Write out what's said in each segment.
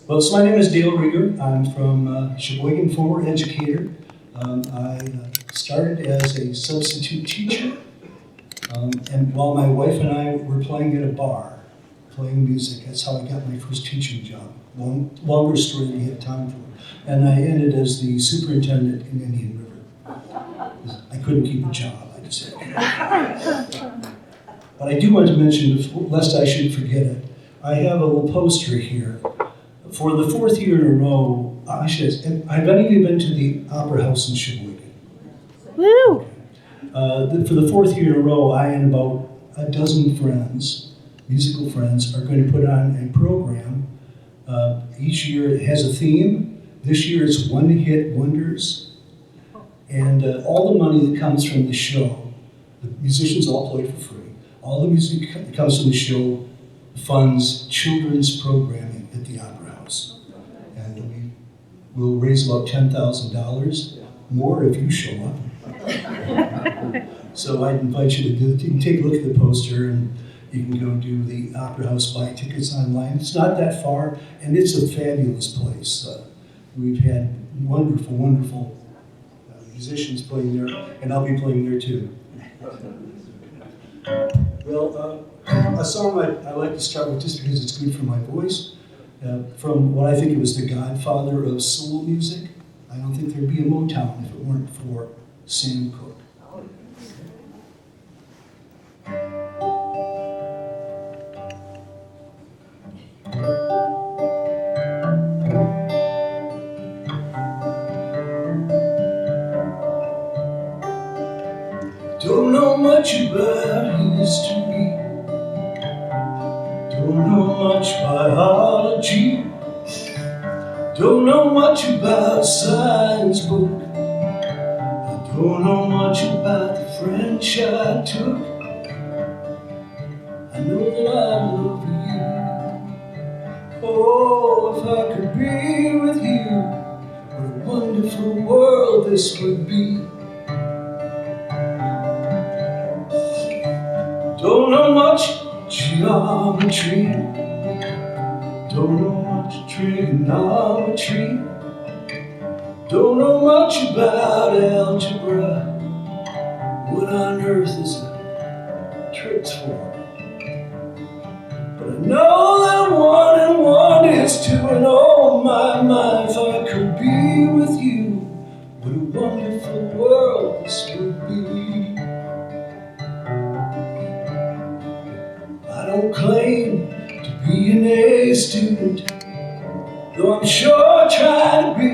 Well, so my name is Dale Rieger. I'm from Sheboygan, former educator. I started as a substitute teacher, and while my wife and I were playing at a bar, playing music, that's how I got my first teaching job. Longer story than we have time for. And I ended as the superintendent in Indian River. I couldn't keep a job, I just had. But I do want to mention, lest I should forget it, I have a little poster here. For the fourth year in a row, have any of you been to the Opera House in Sheboygan? Woo! For the fourth year in a row, I and about a dozen friends, musical friends, are going to put on a program. Each year it has a theme. This year it's One Hit Wonders. And all the money that comes from the show, the musicians all play for free. All the music that comes from the show funds children's programming at the Opera House. And we'll raise about $10,000 more if you show up. So I'd invite you to do it. You can take a look at the poster and you can go do the Opera House, buy tickets online. It's not that far, and it's a fabulous place. We've had wonderful, wonderful musicians playing there, and I'll be playing there too. Well, a song I like to start with just because it's good for my voice, from what I think it was the godfather of soul music. I don't think there'd be a Motown if it weren't for Sam Cooke. Don't know much about history, don't know much biology, don't know much about science book, I don't know much about the French I took. I know that I love you. Oh, if I could be with you, what a wonderful world this would be. Don't know much geometry, don't know much trigonometry, don't know much about algebra. What on earth is a tricks for? But I know that one and one is two, and oh my, if I could be with you, what a wonderful world this would be. I don't claim to be an A student, though I'm sure I try to be.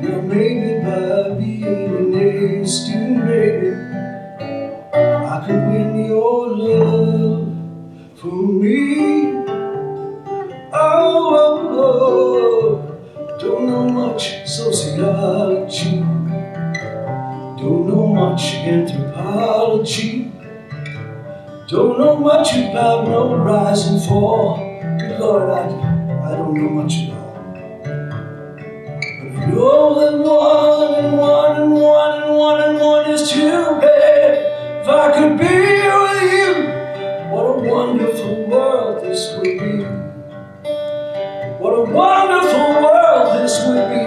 Now maybe by being an A student, maybe I could win your love for me. Oh, don't know much sociology, don't know much anthropology, don't know much about no rise and fall. Good Lord, I don't know much at all. But I know that one and one and one and one and one is too bad. If I could be with you, what a wonderful world this would be. What a wonderful world this would be,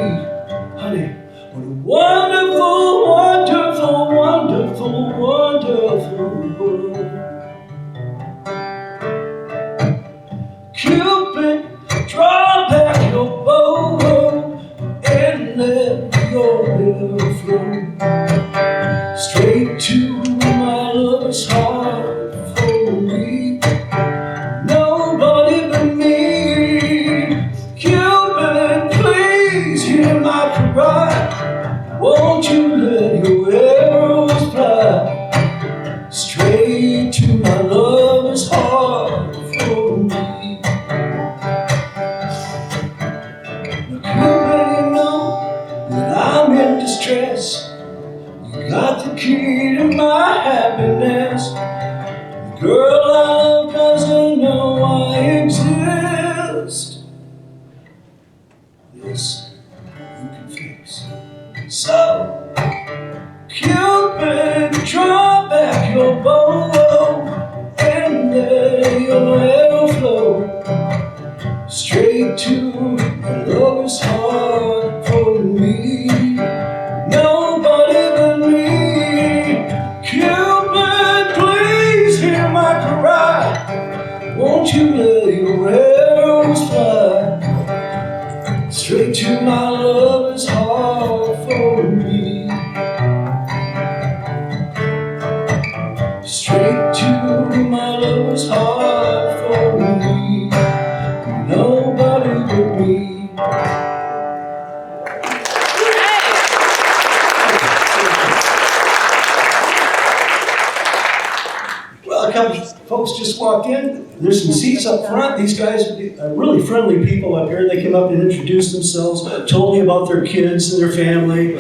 honey. What a wonderful, wonderful, wonderful, wonderful world. Cupid, draw back your bow and let your river flow straight to my lover's heart for me. Nobody but me. Cupid, please hear my cry. Won't you let your arrows fly straight to my lover's heart for me? Distress. You got the key to my happiness. The girl I love doesn't know I exist. This you can fix. So, Cupid, draw back your bow and let your arrow flow straight to Straight to my lover's heart for me. Straight to my lover's heart for me. Nobody but me. Well, a couple of folks just walked in. There's some seats up front. These guys are really friendly people up here. They came up and introduced themselves, told me about their kids and their family,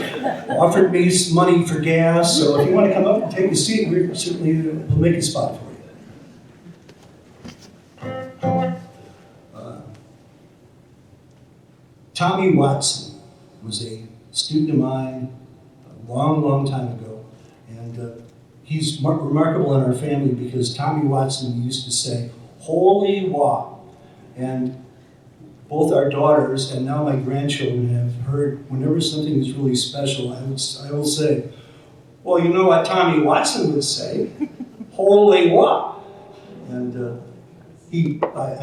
offered me some money for gas. So if you want to come up and take a seat, we certainly will make a spot for you. Tommy Watson was a student of mine a long, long time ago. And he's remarkable in our family because Tommy Watson used to say, "Holy Wa." And both our daughters and now my grandchildren have heard whenever something is really special, I will say, "Well, you know what Tommy Watson would say, Holy Wa." And I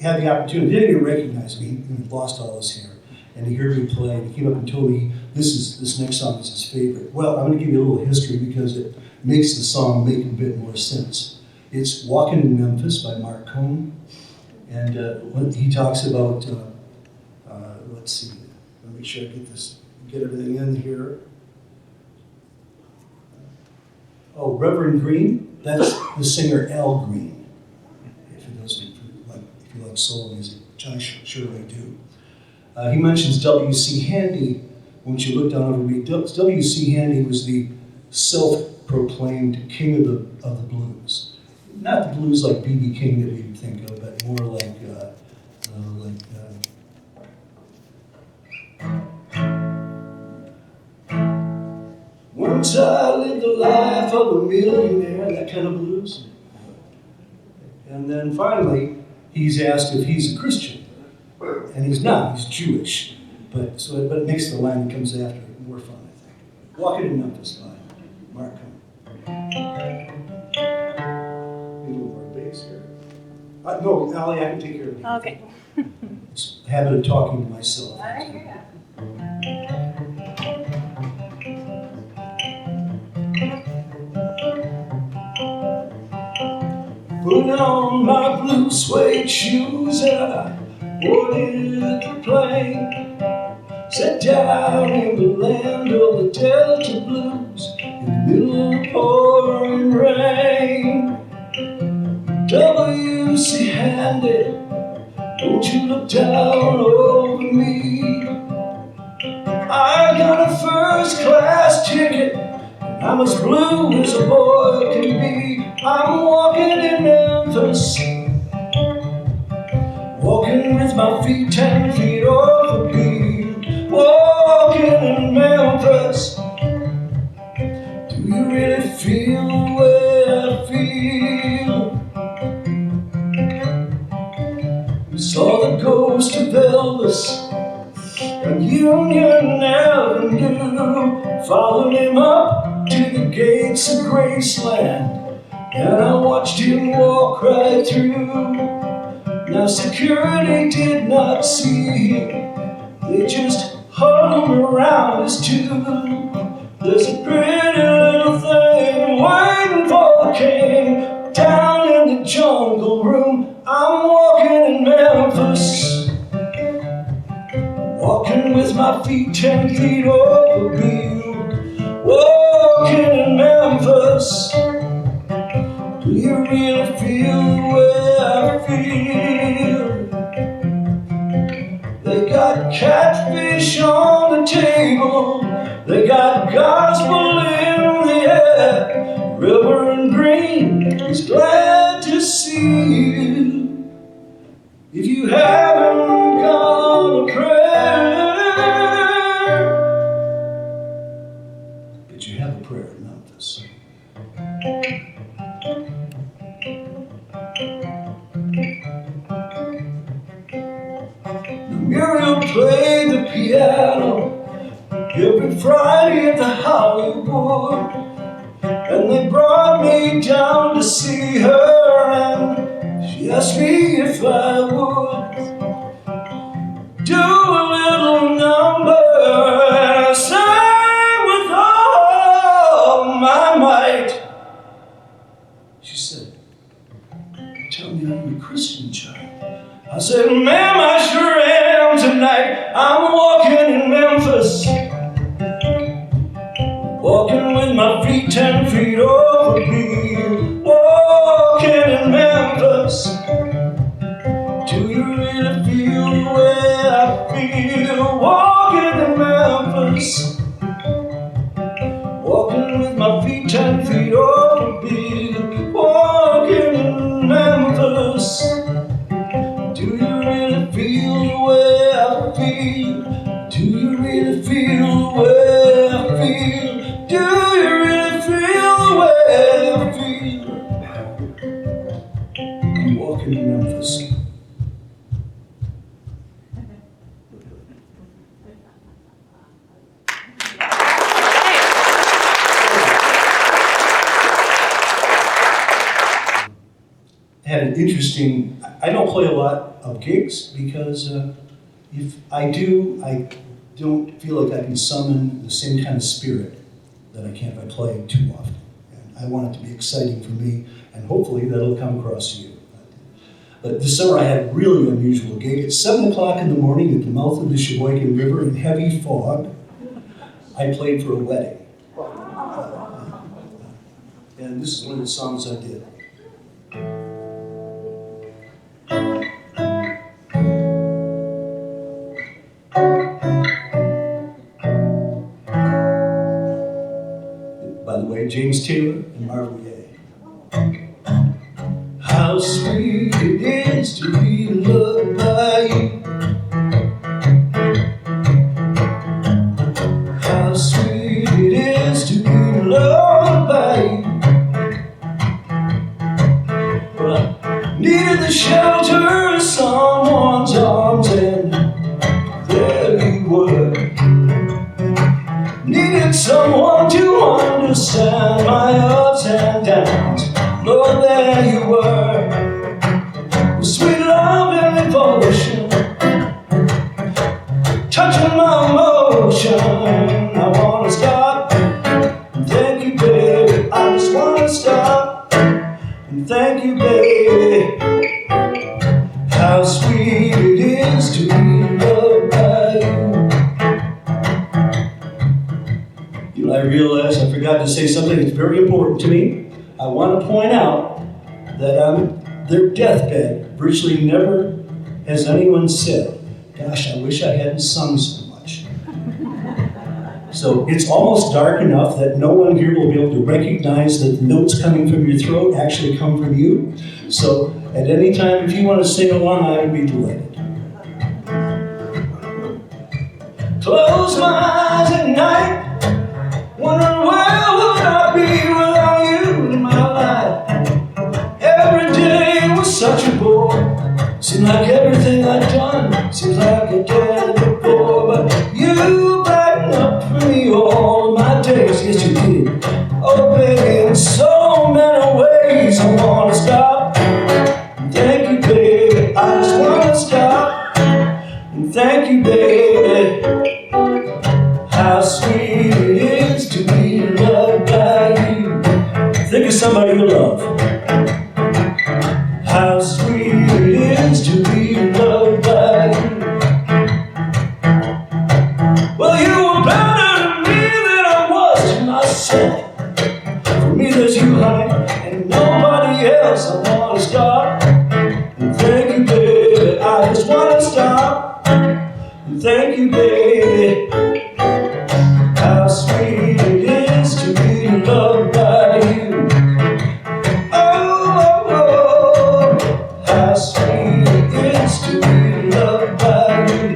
had the opportunity, he didn't even recognize me, he lost all his hair. And he heard me play, and he came up and told me this next song is his favorite. Well, I'm going to give you a little history because it makes the song make a bit more sense. It's "Walking in Memphis" by Mark Cohn, and he talks about, let's see, let me make sure I get everything in here. Oh, Reverend Green, that's the singer Al Green, if you like soul music, which I surely do. He mentions W.C. Handy. Once you look down over me, W.C. Handy was the self-proclaimed king of the blues. Not the blues like B.B. King that we think of, but more like once I lived the life of a millionaire, that kind of blues. And then finally, he's asked if he's a Christian. And he's not, he's Jewish. But it makes the line that comes after it more fun, I think. "Walking in Memphis" by Mark Cohn. Need a little more bass here. No, Allie, I can take care of it. Okay. It's a habit of talking to myself. I hear ya. Put on my blue suede shoes and I boarded the plane. Sat down in the land of the Delta Blues in the middle of the pouring rain. W.C. Handy, won't you look down over me? I got a first-class ticket, and I'm as blue as a boy can be. I'm walking in Memphis, walking with my feet 10 feet off the beat. Walking in Memphis, do you really feel the way I feel? We saw the ghost of Elvis on Union Avenue, followed him up to the gates of Graceland, and I watched him walk right through. Now security did not see him, they just huddled around his tomb. There's a pretty little thing waiting for the king down in the jungle room. I'm walking in Memphis, walking with my feet 10 feet off the beam. Walking in Memphis, do you really feel the way I feel? They got catfish on the table, they got gospel in the air. Reverend Green is glad to see you. If you haven't got a prayer, but you have a prayer in Memphis. Muriel played the piano every Friday at the Hollywood, and they brought me down to see her, and she asked me if I would do I'm walking in Memphis, walking with my feet 10 feet over me. Walking in Memphis, do you really feel the way I feel? Walking in Memphis, walking with my feet 10 feet over me. Walking in Memphis, do you really feel the way I feel? Do you really feel the way I feel? Do you really feel the way I feel? I'm walking in Memphis. Had an interesting, I don't play a lot of gigs because if I do, I don't feel like I can summon the same kind of spirit that I can if I play too often. And I want it to be exciting for me, and hopefully that'll come across to you. But this summer I had a really unusual gig. At 7 o'clock in the morning at the mouth of the Sheboygan River in heavy fog, I played for a wedding. And this is one of the songs I did. By the way, James Taylor and Marvin Gaye. How sweet it is to be loved by you. How sweet it is to be loved by you. Well, I needed the shelter of someone's arms, and there you were. Needed someone to understand my ups and downs. Lord, there you were. Sweet love and devotion, touching my emotion. I wanna stop and thank you, baby. I just wanna stop and thank you, baby. How sweet it is to be loved by you. I realized I forgot to say something that's very important to me. I want to point out that on their deathbed, virtually never has anyone said, gosh, I wish I hadn't sung so much. So it's almost dark enough that no one here will be able to recognize that the notes coming from your throat actually come from you. So at any time, if you want to sing along, I would be delighted. Close my eyes at night, wondering where would I be without you in my life. Every day was such a bore. Seemed like everything I'd done seems like I did it before. But you brighten up for me all my days. Yes, you did. Oh, baby, in so many ways I wanna stop. Thank you, baby. I just wanna stop. And thank you, baby. How sweet it is to be loved by you. Think of somebody you love. How sweet it is to be loved by you. Well, you were better to me than I was to myself. For me, there's you, honey, and nobody else. I wanna stop. And thank you, baby. I just wanna stop. And thank you, baby. How sweet it is to be loved by you. Oh, oh, oh. How sweet it is to be loved by you.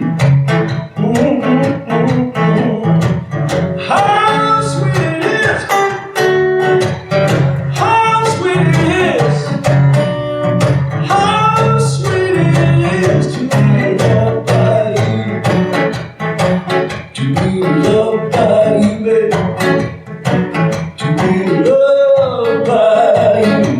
How sweet it is. How sweet it is. How sweet it is to be loved by you. To be loved by you, baby. To be loved by you.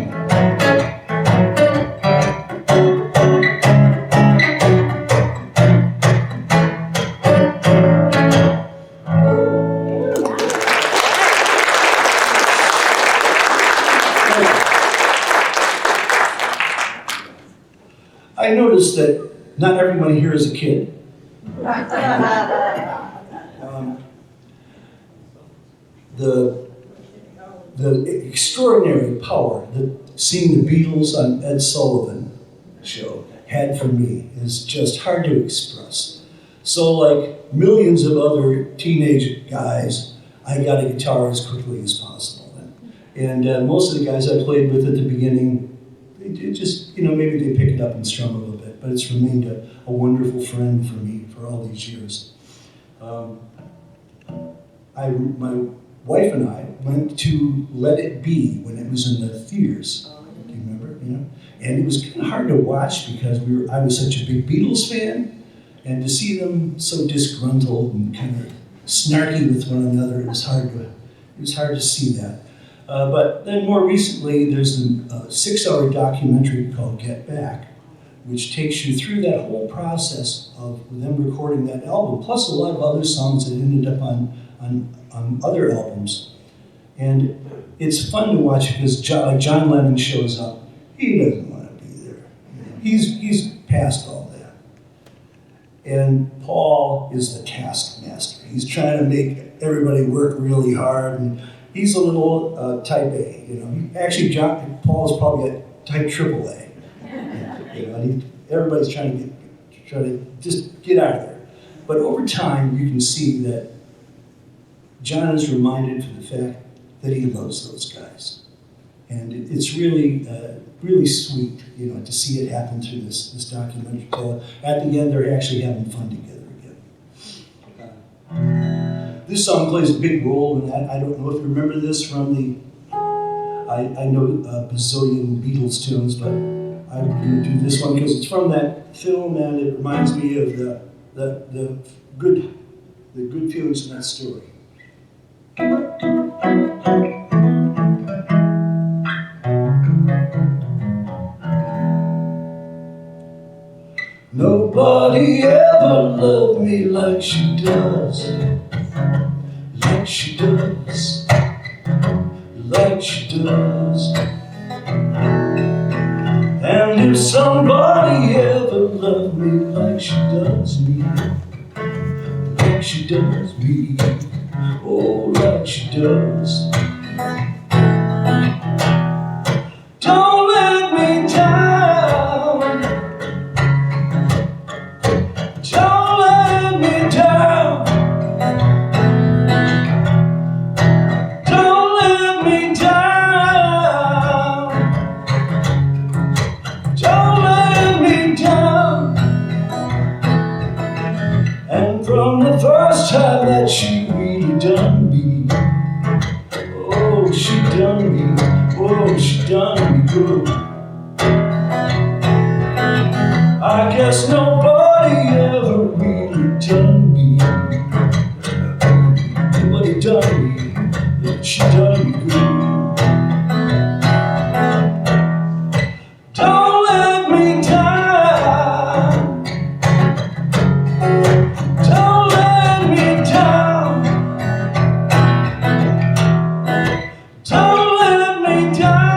I noticed that not everyone here is a kid. The extraordinary power that seeing the Beatles on Ed Sullivan show had for me is just hard to express. So like millions of other teenage guys, I got a guitar as quickly as possible. And most of the guys I played with at the beginning, they just, maybe they pick it up and strum a little bit, but it's remained a wonderful friend for me for all these years. My wife and I went to Let It Be when it was in the theaters. Do you remember? And it was kind of hard to watch because I was such a big Beatles fan, and to see them so disgruntled and kind of snarky with one another, it was hard to see that. But then more recently, there's a 6-hour documentary called Get Back, which takes you through that whole process of them recording that album, plus a lot of other songs that ended up on other albums. And it's fun to watch because John Lennon shows up. He doesn't want to be there. He's past all that. And Paul is the taskmaster. He's trying to make everybody work really hard, and he's a little type A. Actually, Paul is probably at type AAA. Everybody's trying to just get out of there. But over time, you can see that John is reminded of the fact that he loves those guys. And it's really, really sweet, to see it happen through this documentary. So at the end, they're actually having fun together again. This song plays a big role in that. I don't know if you remember this from I know a bazillion Beatles tunes, but I'm going to do this one because it's from that film, and it reminds me of the good feelings in that story. Nobody ever loved me like she does, like she does, like she does. And if somebody ever loved me like she does me, like she does me, oh, like she does. Don't let me down. Don't let me down. Don't let me down. Don't let me down. And from the first time that she really done me, oh, she done me, oh, she done me good. I guess nobody ever really done me. Nobody done me, but she done me good. Don't let me down. Don't let me down. Don't let me down.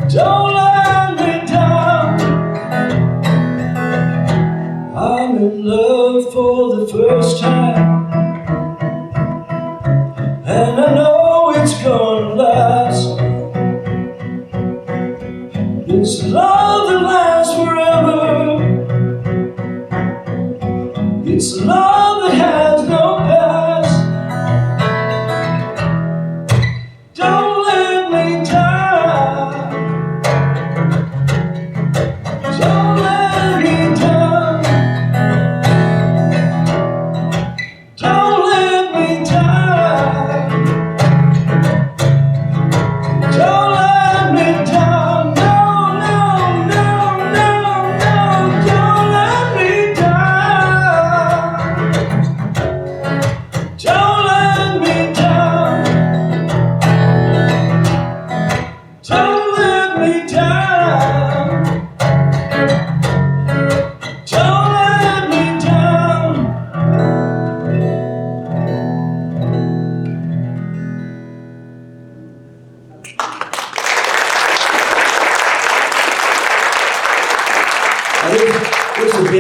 Don't let me down. I'm in love for the first time, and I know it's gonna last. It's love that lasts forever. It's love that has no past. Don't let me down. Don't let me down. Don't let me down. Don't let me down. No, no, no, no, no. Don't let me down.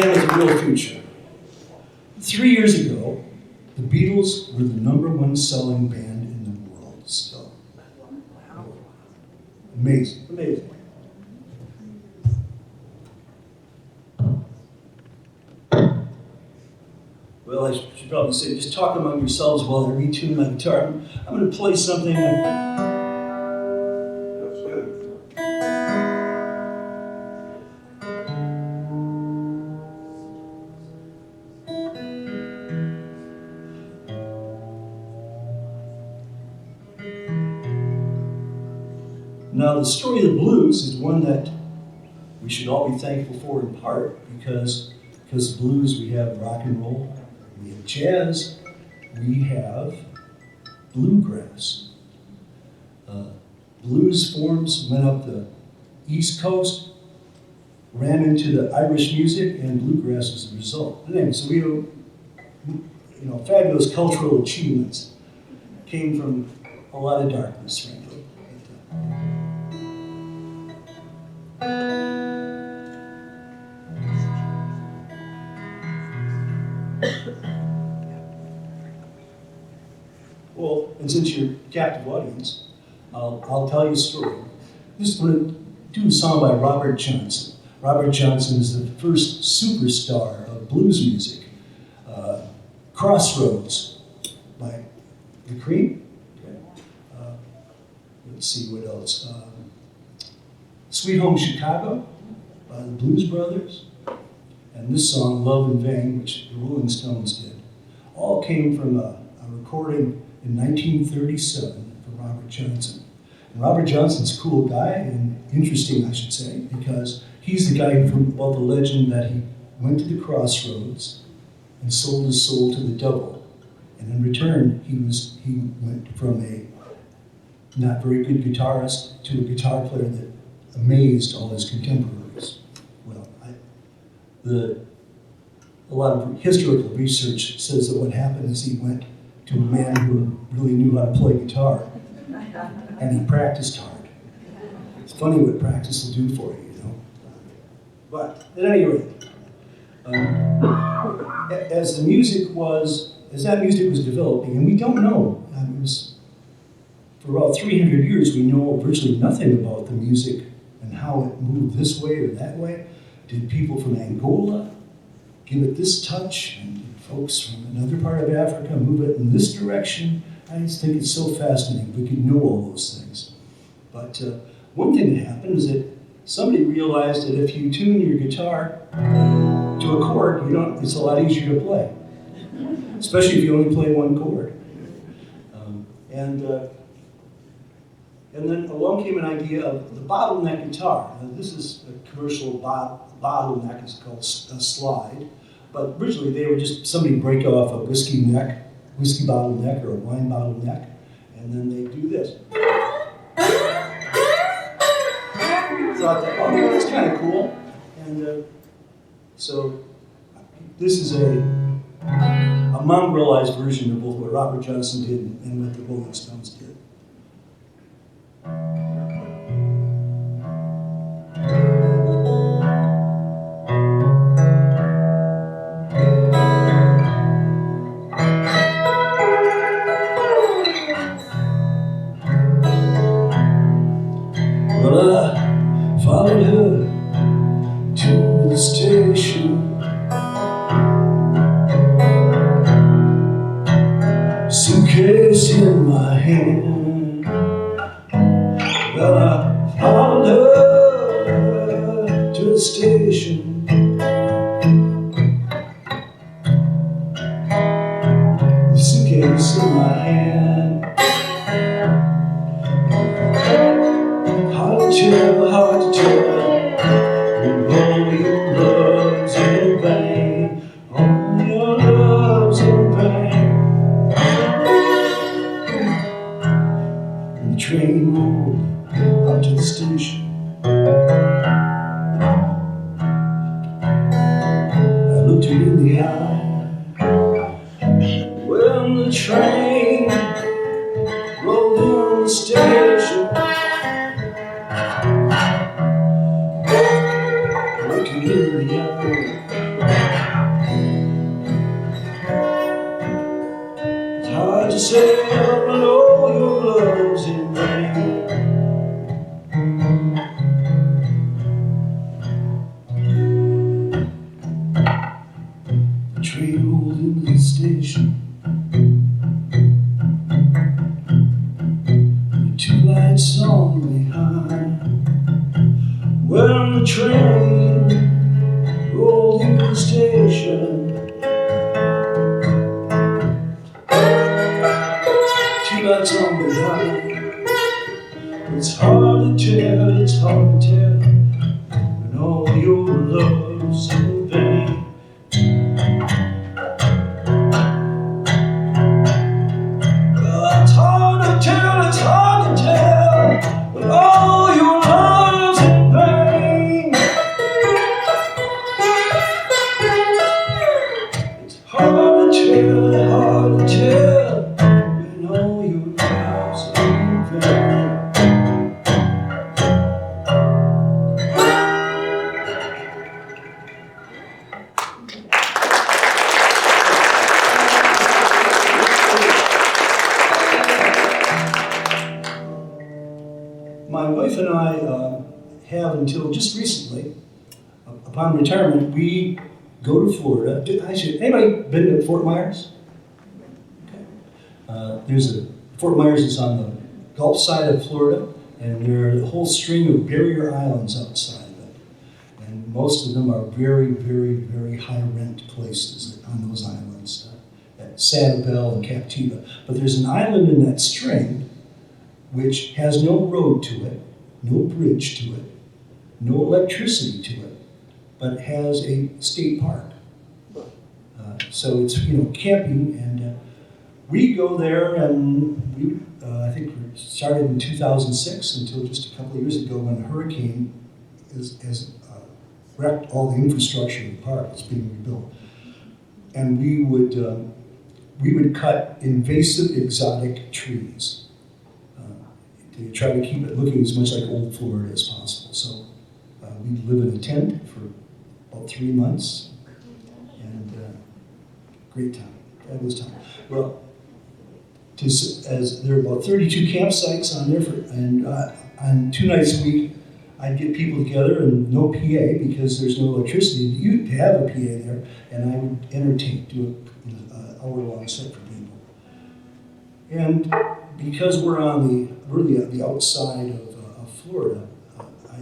band has a real future. 3 years ago, the Beatles were the #1 selling band in the world still. Amazing, amazing. Well, I should probably say, just talk among yourselves while I retune my guitar. I'm going to play something. That's good. Now, the story of the blues is one that we should all be thankful for in part because the blues, we have rock and roll, we have jazz, we have bluegrass. Blues forms went up the East Coast, ran into the Irish music, and bluegrass was the result. Anyway, so we have, fabulous cultural achievements. Came from a lot of darkness, frankly. Well, and since you're a captive audience, I'll tell you a story. Just going to do a song by Robert Johnson. Robert Johnson is the first superstar of blues music. Crossroads by The Cream. Okay. Let's see what else. Sweet Home Chicago by the Blues Brothers. And this song, Love in Vain, which the Rolling Stones did, all came from a recording in 1937 from Robert Johnson. And Robert Johnson's a cool guy, and interesting, I should say, because he's the guy from, the legend that he went to the crossroads and sold his soul to the devil. And in return, he went from a not very good guitarist to a guitar player that amazed all his contemporaries. Well, a lot of historical research says that what happened is he went to a man who really knew how to play guitar, and he practiced hard. It's funny what practice will do for you, But at any rate, as that music was developing, and we don't know, it was for about 300 years, we know virtually nothing about the music and how it moved this way or that way. Did people from Angola give it this touch, and did folks from another part of Africa move it in this direction? I just think it's so fascinating. We could know all those things. But one thing that happened is that somebody realized that if you tune your guitar to a chord, it's a lot easier to play, especially if you only play one chord. And then along came an idea of the bottleneck guitar. Now, this is a commercial bottleneck, it's called a slide. But originally they were just somebody break off a whiskey bottleneck or a wine bottleneck, and then they do this. Thought that, that's kind of cool. And so this is a mongrelized version of both what Robert Johnson did and what the Rolling Stones did. Followed her to the station. Suitcase in my hand. Well, I followed her to the station. The suitcase in my hand. Hard to tell, when all your love's in vain, all your love's in vain. And the train rolled out to the station. I looked her in the eye when the train rolled in the station. In the eye, sail when all your love's in vain. The train rolled into the station. The two lights on behind. When the train rolled into the station, two lights on behind. It's hard to tell, it's hard to tell, when all your love's in vain. Well, it's hard to tell, it's hard to tell, when all your love's in vain. It's hard to tell, hard to tell, when all your love's in vain. My wife and I have until just recently, upon retirement, we go to Florida. Anybody been to Fort Myers? Okay. Fort Myers is on the Gulf side of Florida, and there are a whole string of barrier islands outside of it. And most of them are very, very, very high rent places on those islands, at Sanibel and Captiva. But there's an island in that string which has no road to it, no bridge to it, no electricity to it, but has a state park. So it's camping, and we go there, and we I think we started in 2006 until just a couple of years ago when a hurricane has wrecked all the infrastructure of the park. It's being rebuilt, and we would cut invasive exotic trees. To try to keep it looking as much like old Florida as possible. So we live in a tent for about 3 months, and great time, fabulous time. Well, as there are about 32 campsites on there, and on 2 nights a week, I'd get people together and no PA because there's no electricity. You have a PA there, and I would entertain, do an hour-long set for people. And because we're on the outside of Florida, I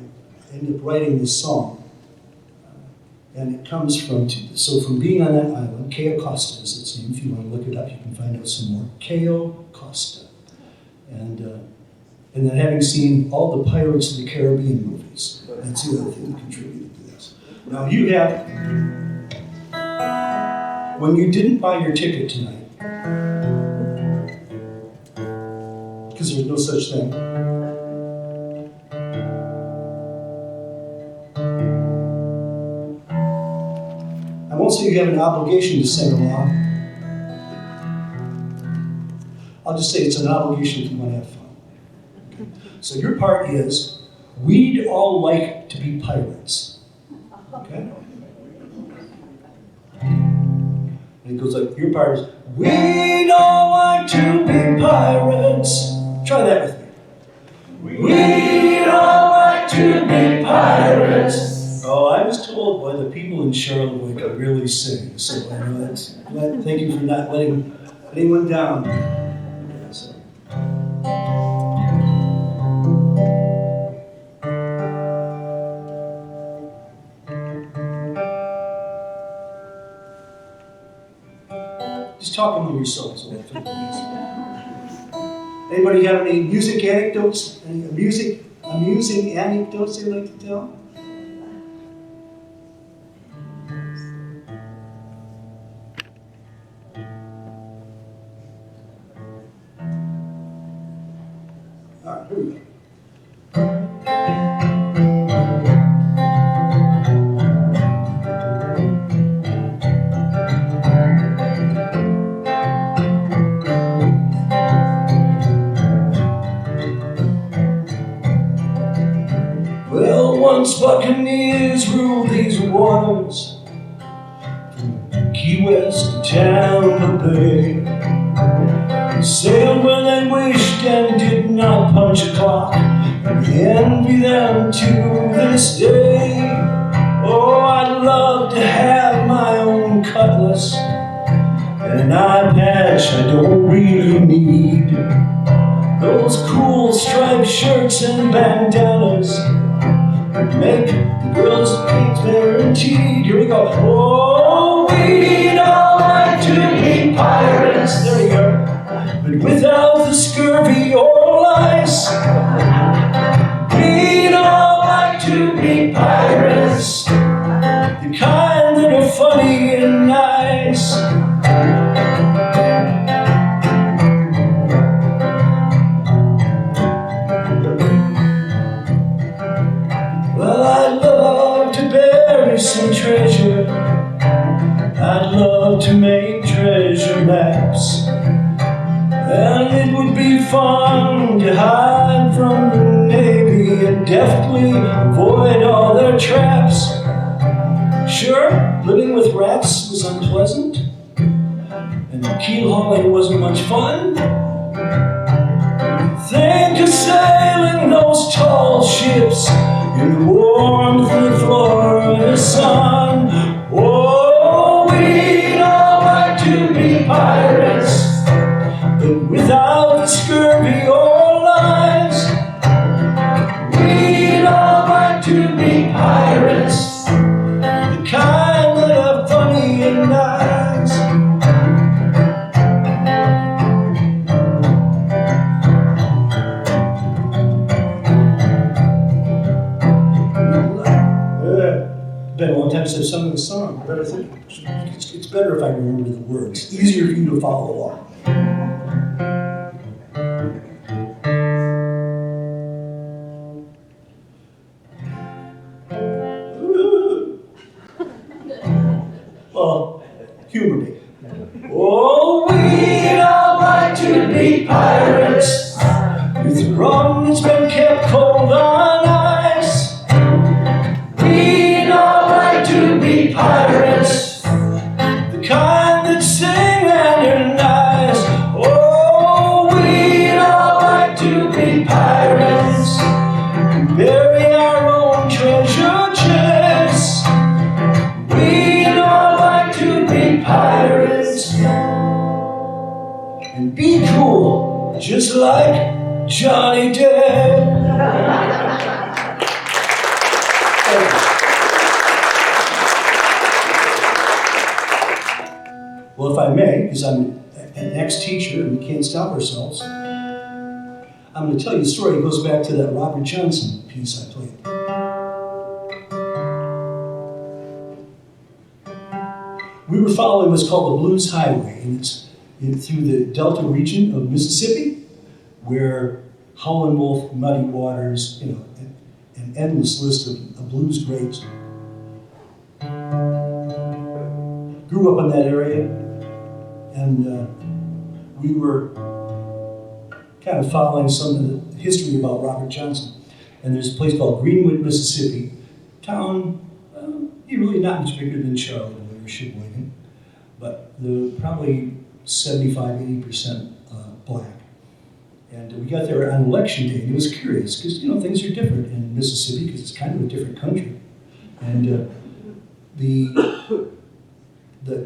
ended up writing this song. And it comes from being on that island, Cayo Costa is its name. If you want to look it up, you can find out some more. Cayo Costa. And then having seen all the Pirates of the Caribbean movies, that's the other thing that contributed to this. Now you have, when you didn't buy your ticket tonight, because there's no such thing. I won't say you have an obligation to sing along. I'll just say it's an obligation if you want to have fun. Okay. So your part is, we'd all like to be pirates. Okay? And it goes like, your part is, we'd all like to be pirates. Try that with me. We'd all like to be pirates. Oh, I was told by the people in Charlevoix could really sing, so I know that's. Thank you for not letting anyone down. Yeah, so. Just talk among yourselves a little bit, please. Anybody have any music anecdotes? Any amusing anecdotes they'd like to tell? All right, here we go. Well, once buccaneers ruled these waters, from Key West to Tampa Bay. sailed when they wished and did not punch a clock. We envy them to this day. Oh, I'd love to have my own cutlass and an eye patch I don't really need. Those cool striped shirts and bandanas would make the girls' needs guaranteed. Here we go. Oh, we'd all like to be pirates. There you go. But without the scurvy or lice. We'd all like to be pirates, the kind that are funny and nice. Well, I'd love to bury some treasure. I'd love to make treasure maps. And it would be fun to hide from the Navy and deftly avoid all their traps. Sure, living with rats was unpleasant, and keel hauling wasn't much fun. Think of sailing those tall ships in the warmth of the Florida sun. Oh, we'd all like to be pirates, but without the scurvy or lies. We'd all like to be pirates, the kind that are funny and nice. Been a long time since I've sung the song, but I think it's better if I remember the words. Easier for you to follow along. Well, humor me. Oh, we'd all like to be pirates, with rum that's been kept cold on ice. We'd all like to be pirates, the kind that sing and are nice. Oh, we'd all like to be pirates, and bury our own treasure chests. We'd all like to be pirates and be cool, just like Johnny Depp. Well, if I may, because I'm an ex-teacher and we can't stop ourselves, I'm going to tell you a story that goes back to that Robert Johnson piece I played. We were following what's called the Blues Highway, and it's through the Delta region of Mississippi, where Howlin' Wolf, Muddy Waters, an endless list of blues greats grew up in that area, and we were kind of following some of the history about Robert Johnson. And there's a place called Greenwood, Mississippi, town, really not much bigger than Charlevoix or Sheboygan, but they're probably 75–80% black. And we got there on election day, and it was curious, because things are different in Mississippi, because it's kind of a different country. And the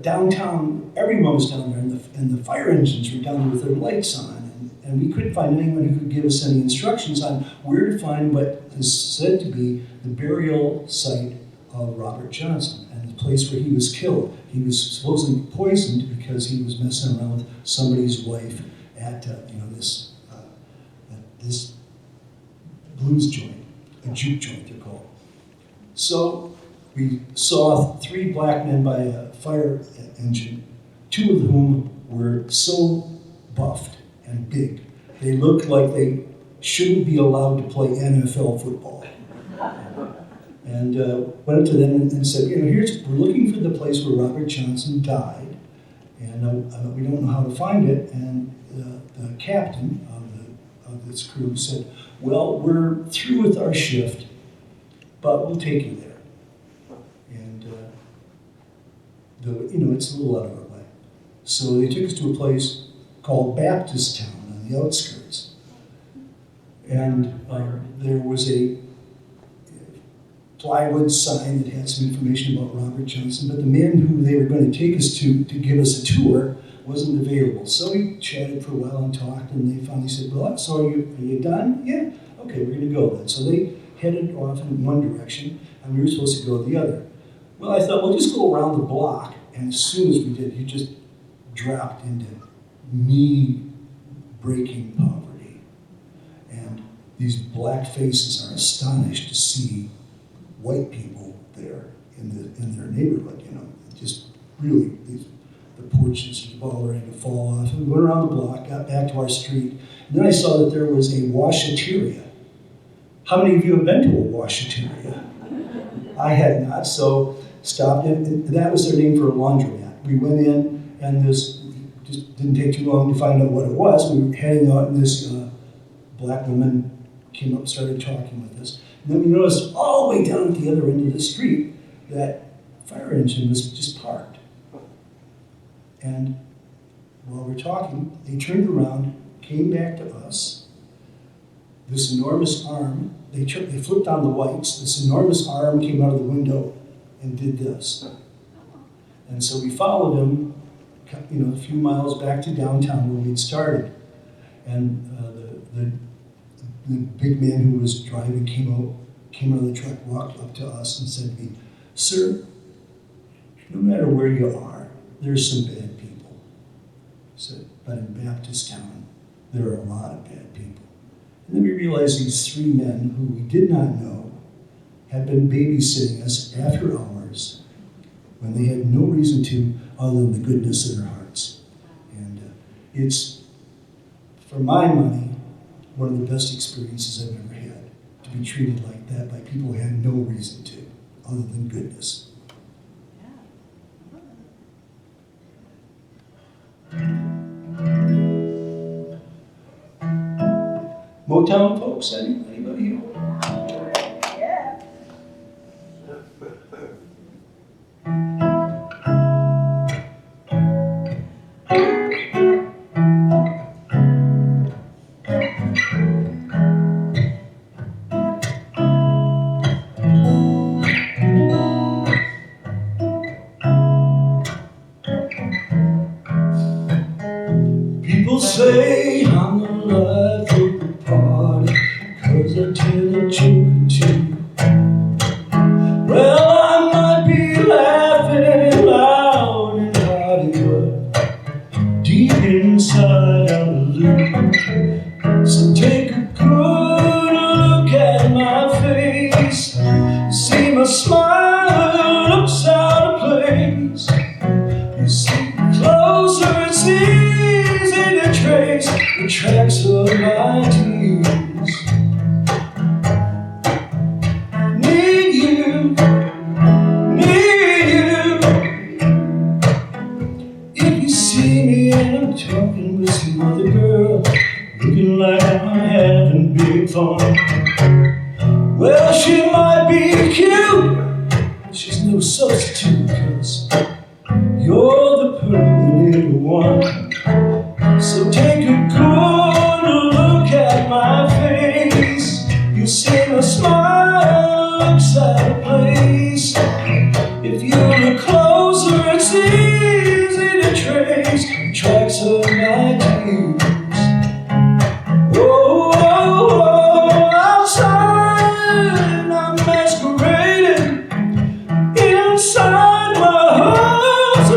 downtown, everyone was down there, and the fire engines were down there with their lights on, and we couldn't find anyone who could give us any instructions on where to find what is said to be the burial site of Robert Johnson, and the place where he was killed. He was supposedly poisoned because he was messing around with somebody's wife at this blues joint, a juke joint they're called. So we saw 3 black men by a fire engine, 2 of whom were so buffed and big, they looked like they shouldn't be allowed to play NFL football. And went up to them and said, we're looking for the place where Robert Johnson died, and we don't know how to find it. And the captain of this crew said, well, we're through with our shift, but we'll take you there. And it's a little out of our way. So they took us to a place called Baptist Town on the outskirts. And there was a plywood sign that had some information about Robert Johnson, but the man who they were going to take us to give us a tour wasn't available. So we chatted for a while and talked, and they finally said, well, so are you done? Yeah, okay, we're going to go then. So they headed off in one direction, and we were supposed to go the other. Well, I thought, we'll just go around the block, and as soon as we did, you just dropped into knee-breaking poverty. And these black faces are astonished to see white people there in their neighborhood, you know. Just really, the porches were all ready to fall off. And we went around the block, got back to our street, and then I saw that there was a washateria. How many of you have been to a washateria? I had not, so stopped in, and that was their name for a laundromat. We went in, and this just didn't take too long to find out what it was. We were heading out, and this black woman came up, started talking with us. And then we noticed all the way down at the other end of the street that fire engine was just parked. And while we're talking, they turned around, came back to us. This enormous arm, they flipped on the lights, this enormous arm came out of the window and did this. And so we followed him, you know, a few miles back to downtown where we'd started. And the big man who was driving came out of the truck, walked up to us and said to me, sir, no matter where you are, there's some bad people. He said, but in Baptist Town, there are a lot of bad people. And then we realized these three men who we did not know had been babysitting us after hours when they had no reason to other than the goodness of their hearts. And it's, for my money, one of the best experiences I've ever had, to be treated like that by people who had no reason to, other than goodness. Motown folks, anybody here? Yeah. People say I'm the life of the party, 'cause I tell a joke or two. Well, I might be laughing loud and hearty, but deep inside I'm blue. So take a good look at my face. See my smile looks out of place. You see closer, it's easy to trace the tracks of my tears. Need you. If you see me and I'm talking with some other girl, looking like I'm having big fun, well, she might be cute, she's no substitute, 'cause you're the permanent one. So take a good look at my face. You see my smile looks out of place. If you look closer, it's easy to trace the tracks of my tears. Oh, outside I'm masquerading. Inside my heart's a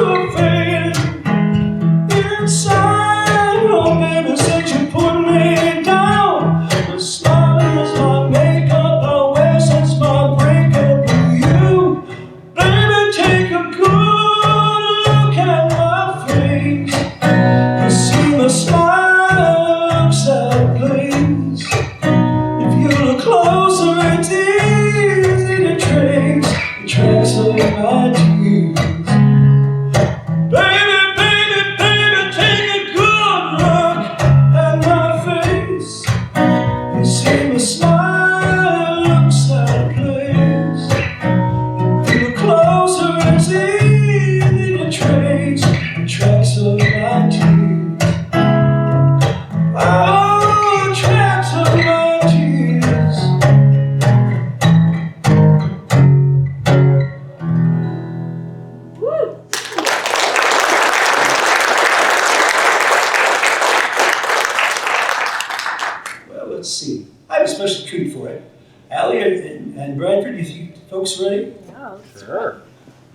special treat for it. Allie and Bradford, you folks ready? No. Sure.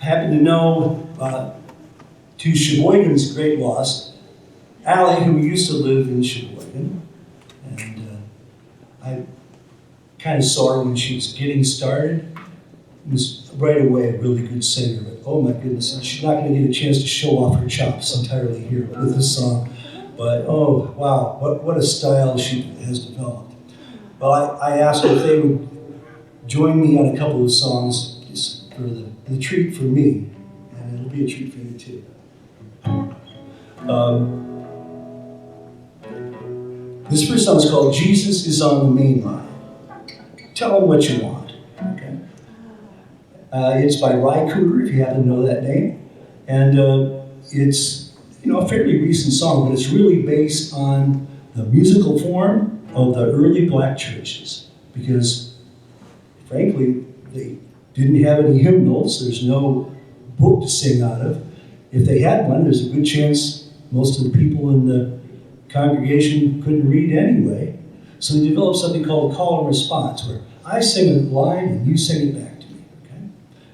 I happen to know, to Sheboygan's great loss, Allie, who used to live in Sheboygan, and I kind of saw her when she was getting started. Was right away a really good singer, but oh my goodness, she's not going to get a chance to show off her chops entirely here with this song. But oh wow, what a style she has developed. Well, I asked if they would join me on a couple of songs just for the treat for me, and it'll be a treat for you too. This first song is called Jesus is on the Main Line. Tell him what you want. Okay. It's by Rieger, if you happen to know that name. And it's a fairly recent song, but it's really based on the musical form of the early black churches. Because, frankly, they didn't have any hymnals. There's no book to sing out of. If they had one, there's a good chance most of the people in the congregation couldn't read anyway. So they developed something called call and response, where I sing a line and you sing it back to me. Okay?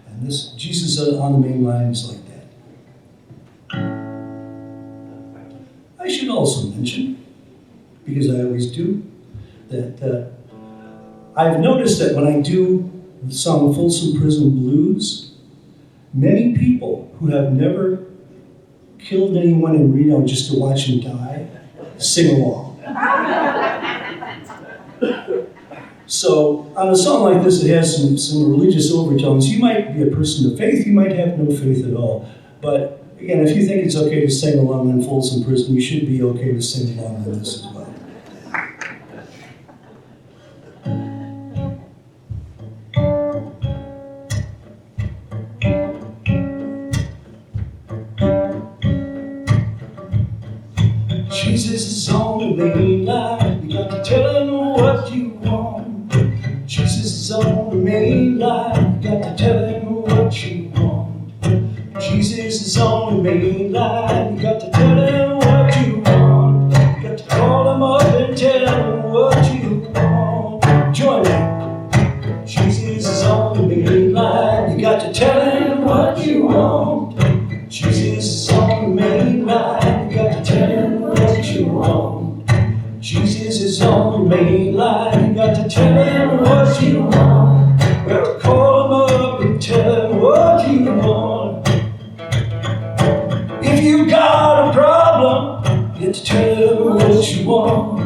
And this Jesus on the Main Line is like that. I should also mention, because I always do, that I've noticed that when I do the song Folsom Prison Blues, many people who have never killed anyone in Reno just to watch him die sing along. So on a song like this, it has some religious overtones. You might be a person of faith, you might have no faith at all. But again, if you think it's okay to sing along in Folsom Prison, you should be okay to sing along in this as well. Jesus is on the main line, you got to tell him what you want. Jesus is on the main line, you got to tell him what you want. Jesus is on the main line, you got to tell him what you want. You got to call him up and tell him what you want. Join me. Jesus is on the main line, you got to tell him what you want. Jesus is on the main line, you got to tell him what you want. Jesus is on the main line, you got to tell him what you want. Well, call him up and tell him what you want. If you got a problem, you have to tell him what you want.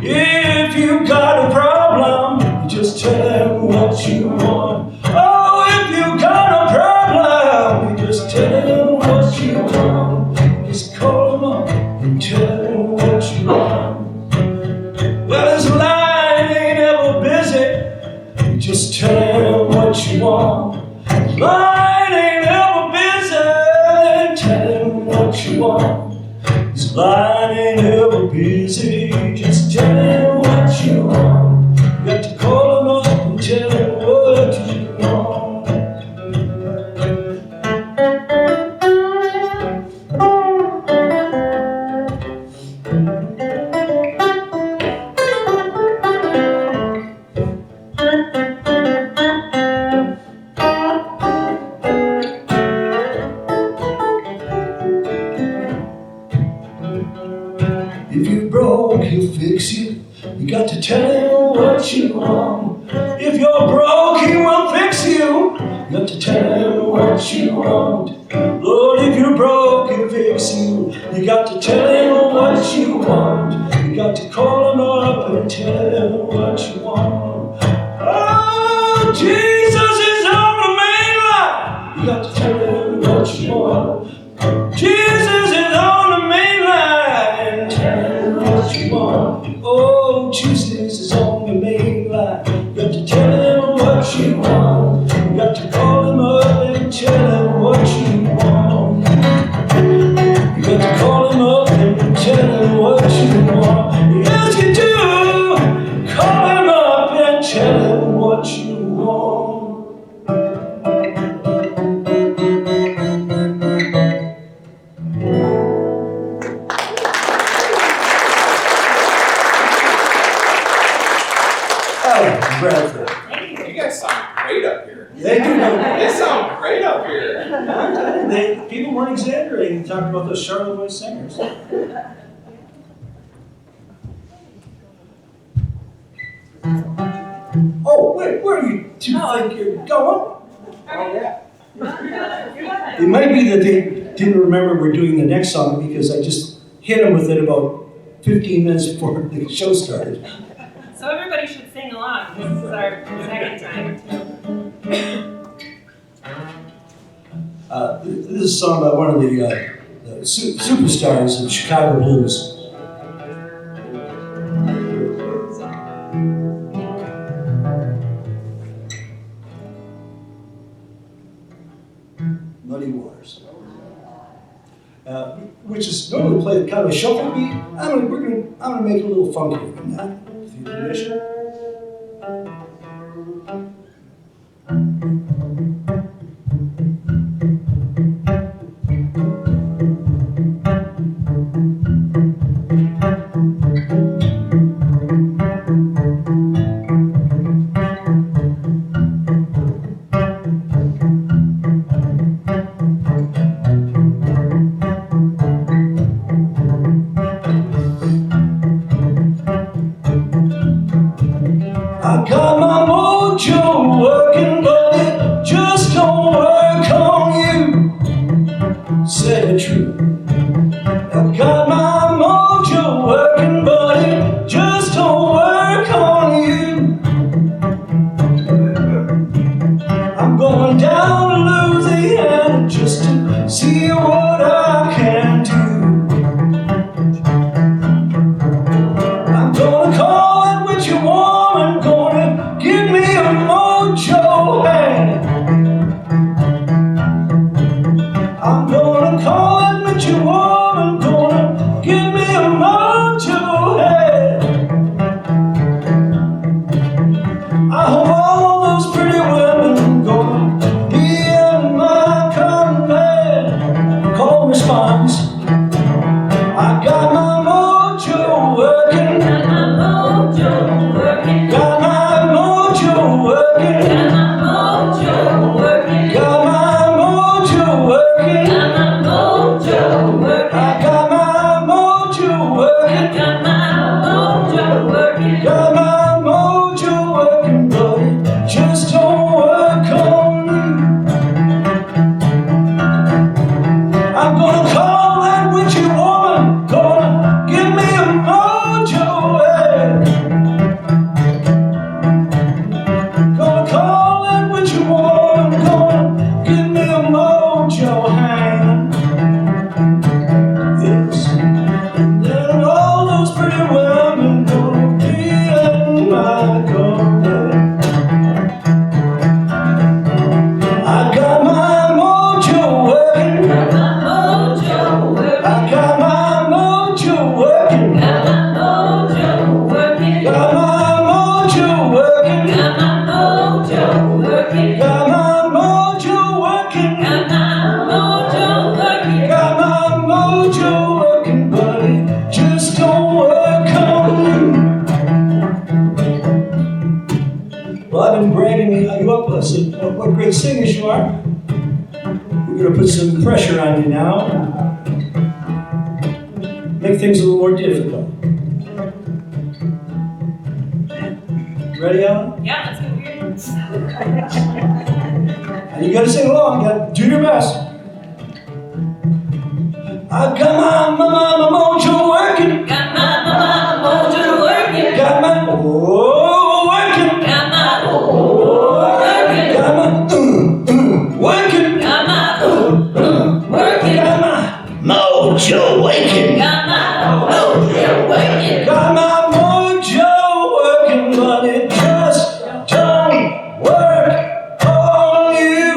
If you got a problem, you just tell him what you want. Oh, if you got a problem, you just tell him what you want. Just call him up and tell him what you want. Well, his line ain't ever busy. You just tell him what you want. His line ain't ever busy. Tell him what you want. His line ain't ever busy. Just tell him what you want. You got to call him up and tell him what you want. If you're broke, he'll fix you. You got to tell him what you want. If you're broke, he will fix you. You got to tell him what you want. Lord, if you're broke, he'll fix you. You got to tell him what you want. You got to call him up and tell him what you want. Oh, Jesus is on the main line. You got to tell him what you want. Jesus is on the main line. Tell him what you want. Oh, Jesus is on the main line. You got to tell him what you want. You got to call him up and tell him what you want. You got to call him up and tell him what you want. Yes, you do. Call him up and tell him what you want. people weren't exaggerating to talk about those Charlevoix singers. Oh, wait, where do you two think you're going? Oh, yeah. It might be that they didn't remember we're doing the next song because I just hit them with it about 15 minutes before the show started. So everybody should sing along. This is our second time. This is a song by one of the superstars of Chicago blues. Muddy Waters. Which is normally played kind of a shuffle beat. I'm gonna make it a little funkier than that, with your permission. I got my mojo working, but it just don't work on you. Say the truth. I got my mojo working, but it just don't work on you. I'm going down to Louisiana just to see what I can do. I'm gonna call it what you want. Give me a mojo hand. I'm gonna call it what you want. I'm gonna give me a mojo hand. I hope all those pretty women gonna be in my company. Call response. I got my mojo working. Got my mojo working. Got my mojo working. Got my mojo working. Got my mojo working. Got my mojo working. I got my mojo working. Got my mojo working. Got my mojo working, but it just don't work on me. I'm gonna call that witchy woman. Gonna give me a mojo head. Gonna call that witchy woman. Gonna give me a mojo hand. Yes. And then all those pretty women gonna be in my company. I got my mojo working. Got my mojo working. I got my mojo working. Got my mojo working. Got my mojo working. Got my mojo working. Got my mojo working. Got my mojo working. Got my mojo working, but it just don't work on me. Well, I've been bragging you up. I said, what great singers you are. We're going to put some pressure on you now. Make things a little more difficult. You ready, Alan? Yeah, let's go here. And you got to sing along. You got to do your best. I got my mojo working. Got my mojo working. Got my working. Got my working. Got my working. Got my working. Got my mojo working. Got my mojo working. Got my mojo working, but it just don't work on you.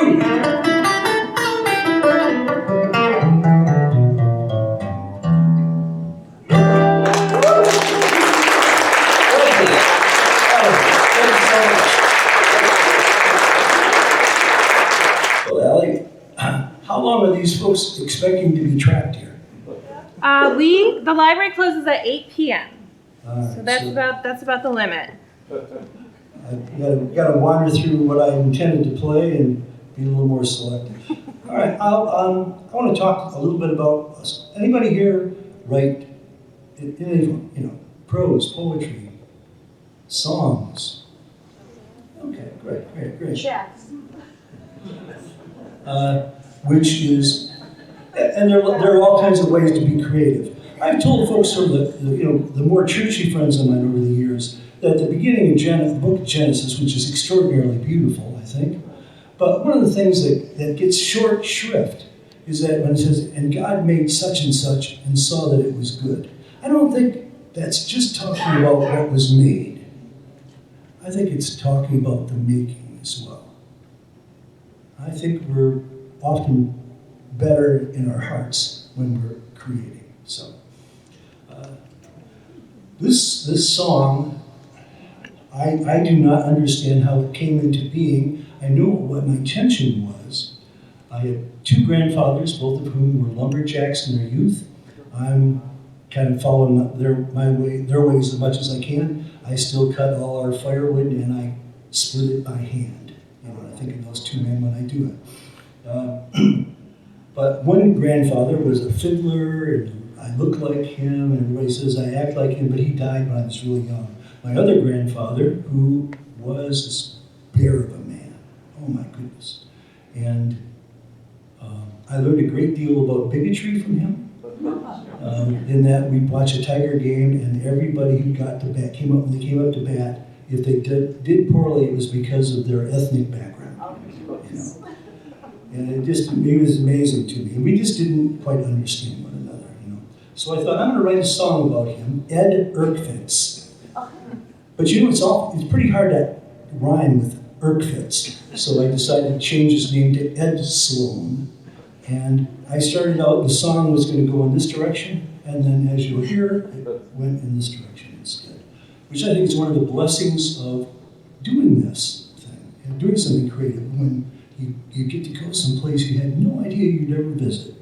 Well, Allie, how long are these folks expecting to be trapped here? The library closes at 8 p.m. Alright, So that's about the limit. I gotta wander through what I intended to play and be a little more selective. All right, I want to talk a little bit about us. Anybody here write any, prose, poetry, songs? Okay, great. Chefs. Which is, and there are all kinds of ways to be creative. I've told folks sort of the more churchy friends of mine over the years that the beginning of the book of Genesis, which is extraordinarily beautiful, I think, but one of the things that gets short shrift is that when it says, and God made such and saw that it was good. I don't think that's just talking about what was made. I think it's talking about the making as well. I think we're often better in our hearts when we're creating. So, this song, I do not understand how it came into being. I knew what my intention was. I had two grandfathers, both of whom were lumberjacks in their youth. I'm kind of following their ways as much as I can. I still cut all our firewood and I split it by hand. I think of those two men when I do it. But one grandfather was a fiddler, and I look like him, and everybody says I act like him, but he died when I was really young. My other grandfather, who was this bear of a man, oh my goodness. And I learned a great deal about bigotry from him, in that we'd watch a Tiger game, and everybody who got to bat when they came up to bat, if they did poorly, it was because of their ethnic background. And it was amazing to me. And we just didn't quite understand one another. So I thought, I'm going to write a song about him, Ed Erkfitz. But it's pretty hard to rhyme with Erkfitz. So I decided to change his name to Ed Sloan. And I started out, the song was going to go in this direction, and then as you'll hear, it went in this direction instead. Which I think is one of the blessings of doing this thing, and doing something creative, when you get to go someplace you had no idea you'd ever visit.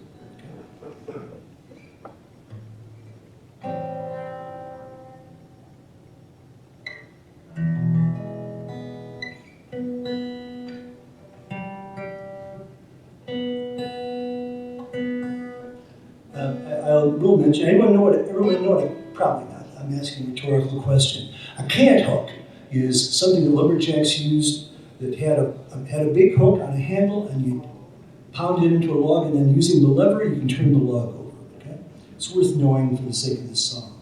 I will mention, everyone know what, probably not, I'm asking a rhetorical question. A cant hook is something the lumberjacks used that had a big hook on a handle, and you pound it into a log, and then using the lever, you can turn the log over, okay? It's worth knowing for the sake of this song.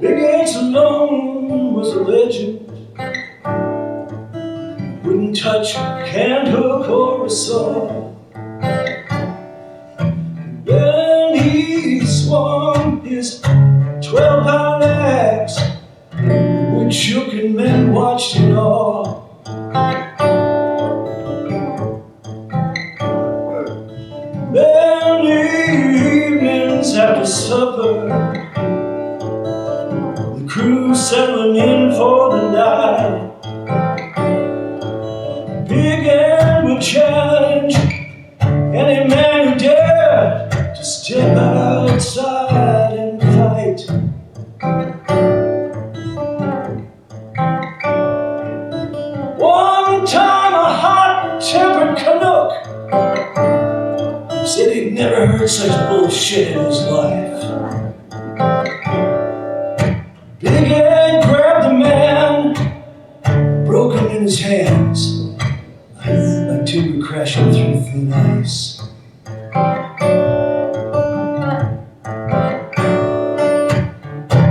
Big Ace alone was a legend. Wouldn't touch a cant hook or a saw. Then he swung his 12-pound axe. The wood shook and men watched in awe. Then evenings after supper, the crew settling in for the night. Big Ed would challenge any man who dared to step outside and fight. One time a hot-tempered Canuck said he'd never heard such bullshit in his life. Big Ed grabbed the man, broke him in his hands, like timber crashing through thin ice.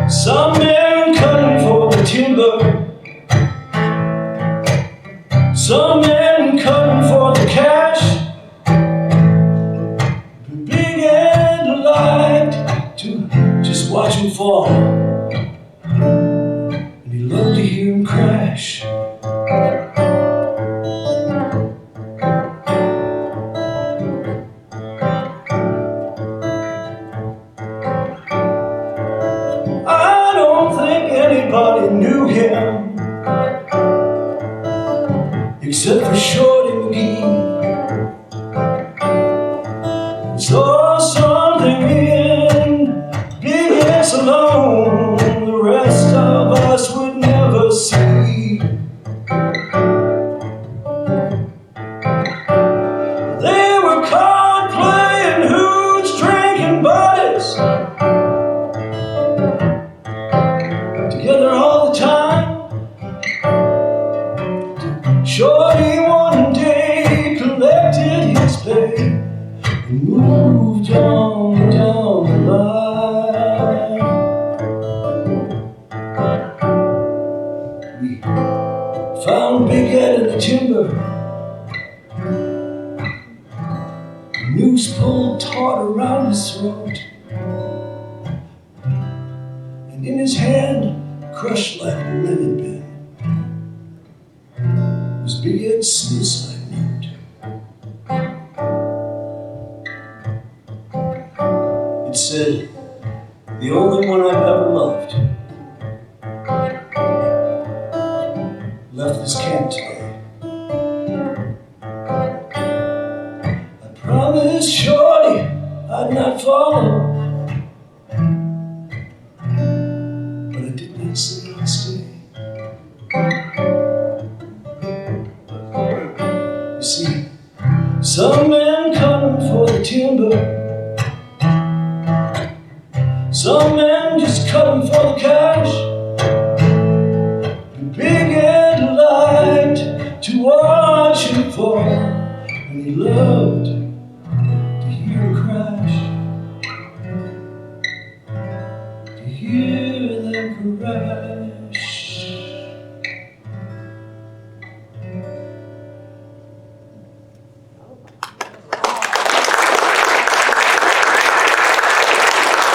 Some men cutting for the timber, some men cutting for the cash. But Big Ed liked to just watch him fall, and he loved to hear him crash. Nobody knew him except for Shorty McGee. His lives alone, the rest of us would never see. They were caught playing hooch, drinking buddies together all the time. Shorty one day collected his pay and moved on down the line. We found Big Ed in the timber, a noose pulled taut around his throat, and in his hand, crushed like a lemon pen, was Big Ed's suicide note. It said, "The only one I've ever loved left this camp today. I promised Shorty I'd not follow, but I did not say I'd stay." You see, some men come for the timber, some men just come for the cash. But Big Ed liked to watch him fall, and he loved to hear him crash, to hear them crash.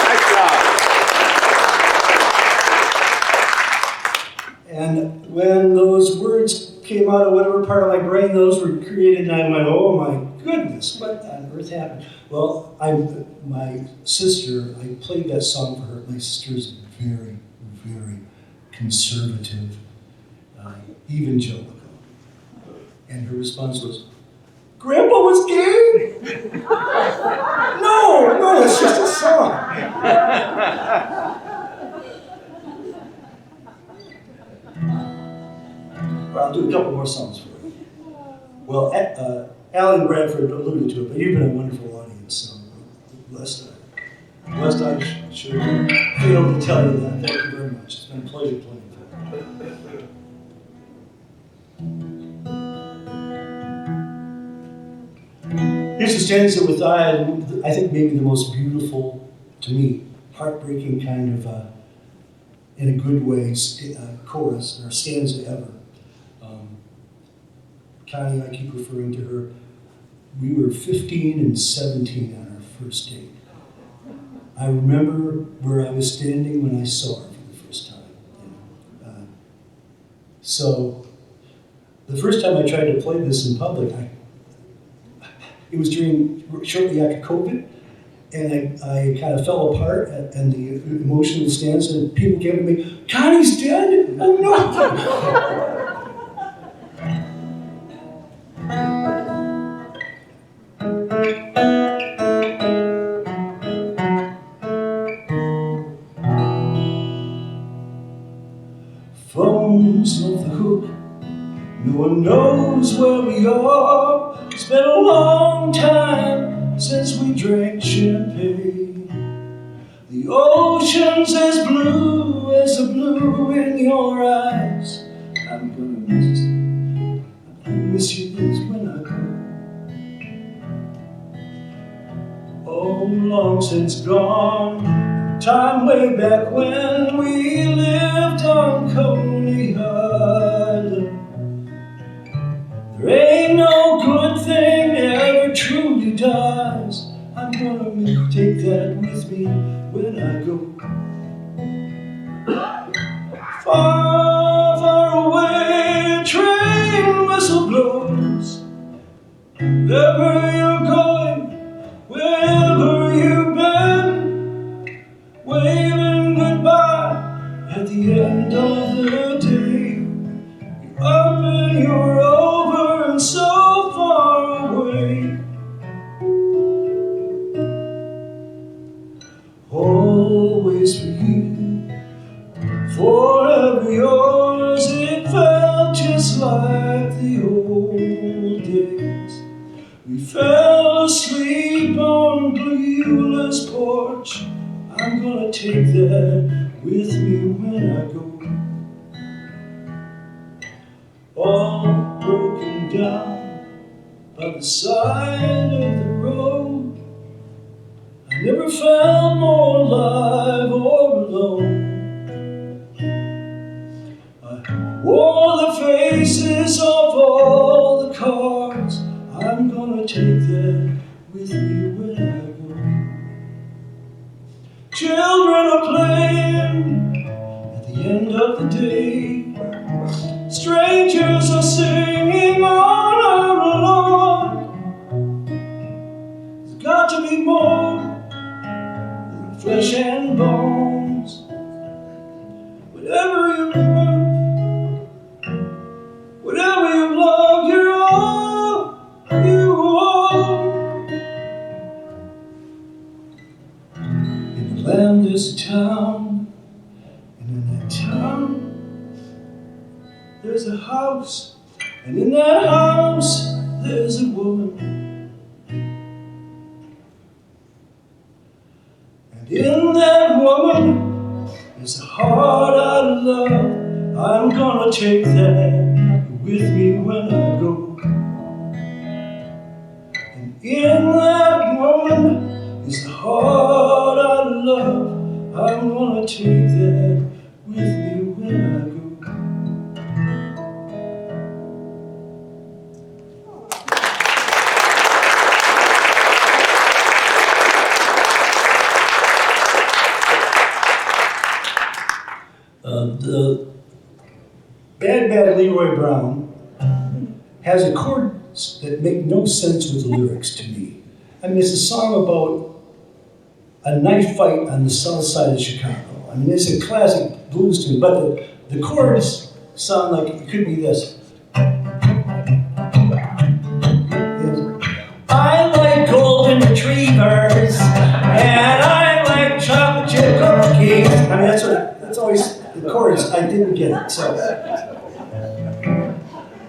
Nice job. And when those words came out of whatever part of my brain those were created, and I went, "Oh my goodness, what on earth happened?" Well, my sister, I played that song for her. My sister is very, very conservative, evangelical. And her response was, "Grandpa was gay?" No, it's just a song. Well, I'll do a couple more songs for you. Well, Alan Bradford alluded to it, but you've been a wonderful audience, so lest I should fail to tell you that. Thank you very much. It's been a pleasure playing for you. Here's a stanza with I think maybe the most beautiful, to me, heartbreaking kind of, in a good way, chorus or stanza ever. Connie, I keep referring to her. We were 15 and 17 on our first date. I remember where I was standing when I saw her for the first time. So the first time I tried to play this in public, it was shortly after COVID, and I kind of fell apart, and the emotional stance, and people came to me, "Connie's dead? Oh no!" Phone's off the hook, no one knows where we are. It's been a long time since we drank champagne. The ocean's as blue as the blue in your eyes. I'm gonna miss you this when I go. Oh, long since gone, time way back when we lived on Coney Island. There ain't no good thing ever truly dies. I'm gonna take that with me when I go. Far, far away, a train whistle blows. Wherever you're going, wherever you've been, waving goodbye at the end of the day. You're up and you're over and so far away. Always for you. forever yours. It felt just like the old days. We fell asleep on Bleula's porch. I'm gonna take that with me when I go. All broken down by the side of the road. I never felt more alive or alone. I wore the faces of all the cars. I'm gonna take that with me when I go. Children are playing at the end of the day. Strangers are singing on our lawn. There's got to be more than flesh and bones. Whatever you love, whatever you love, you're all you own. In the land there's a town, and in that town there's a house, and in that house there's a woman. And in that woman is a heart I love. I'm gonna take that with me when I go. And in that woman is the heart I love. I'm gonna take that with me when I go. The Bad Leroy Brown has a chords that make no sense with the lyrics to me. I mean, it's a song about a knife fight on the south side of Chicago. I mean, it's a classic blues tune, but the chords sound like it could be this. I like golden retrievers, and I like chocolate chip cookies. I mean, that's always the chorus. I didn't get it,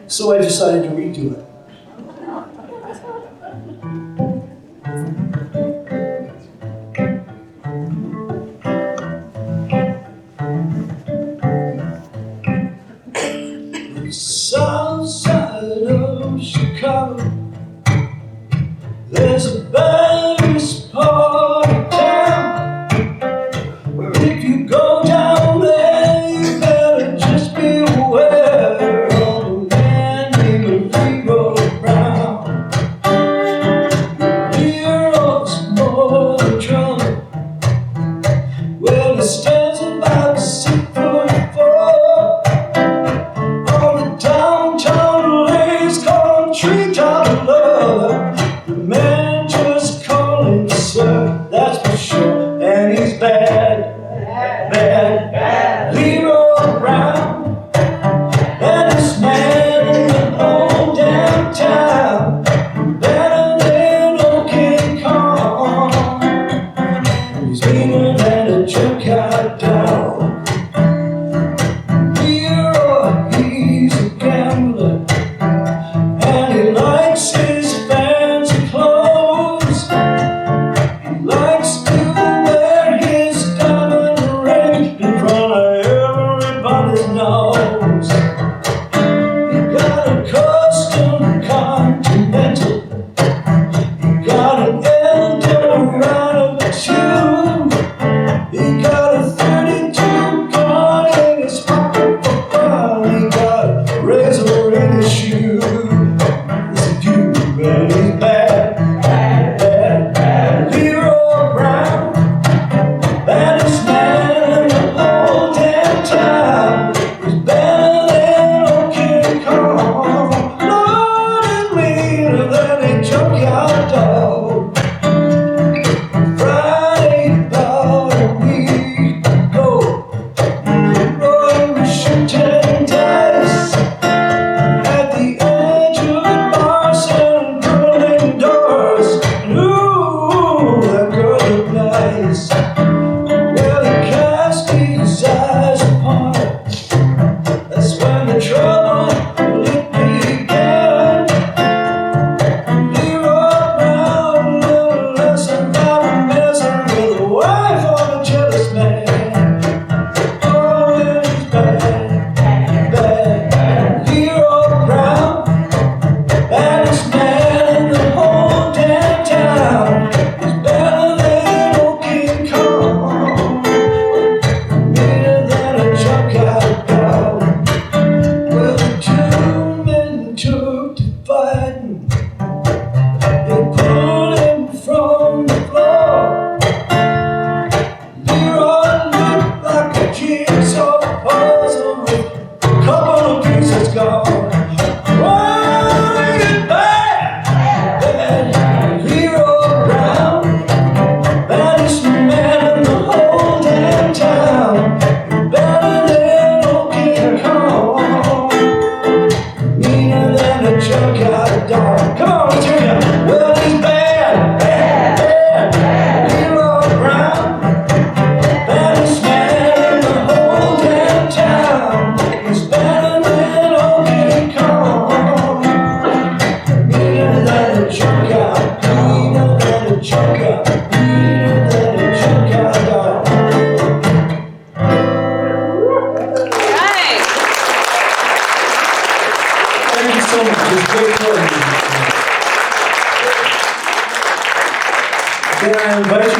so I decided to redo it. The south side of Chicago, there's a baddest part of town. If you go down there, you better just be aware of a man named Rieger Brown. Rieger's more than trouble. Well, he stands about 6'4". On the downtown lanes called Treetop Love. The man just called him sir, that's for sure. And he's bad. Leroy Brown, and this man in the old downtown, better than old King Kong. He's meaner than a junkyard down. Leroy, he's a gambler, and he likes his fancy clothes. He likes to wear his diamond ring in front of everybody's nose. He got a custom Continental. He got an Eldorado too. He got a 32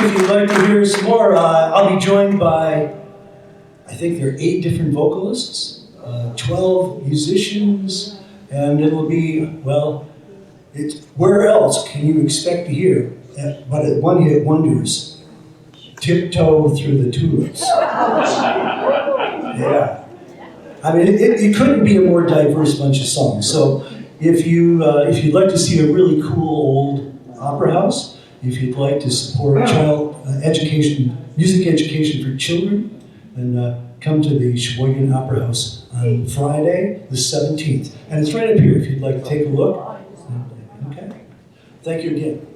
if you'd like to hear some more, I'll be joined by, I think there are 8 different vocalists, 12 musicians, and it'll be, well, it's, where else can you expect to hear but at One Hit Wonders, Tiptoe Through the Tulips. Yeah. I mean, it couldn't be a more diverse bunch of songs. So if you'd like to see a really cool old opera house, if you'd like to support child education, music education for children, then come to the Sheboygan Opera House on Friday, the 17th. And it's right up here if you'd like to take a look. Okay. Thank you again.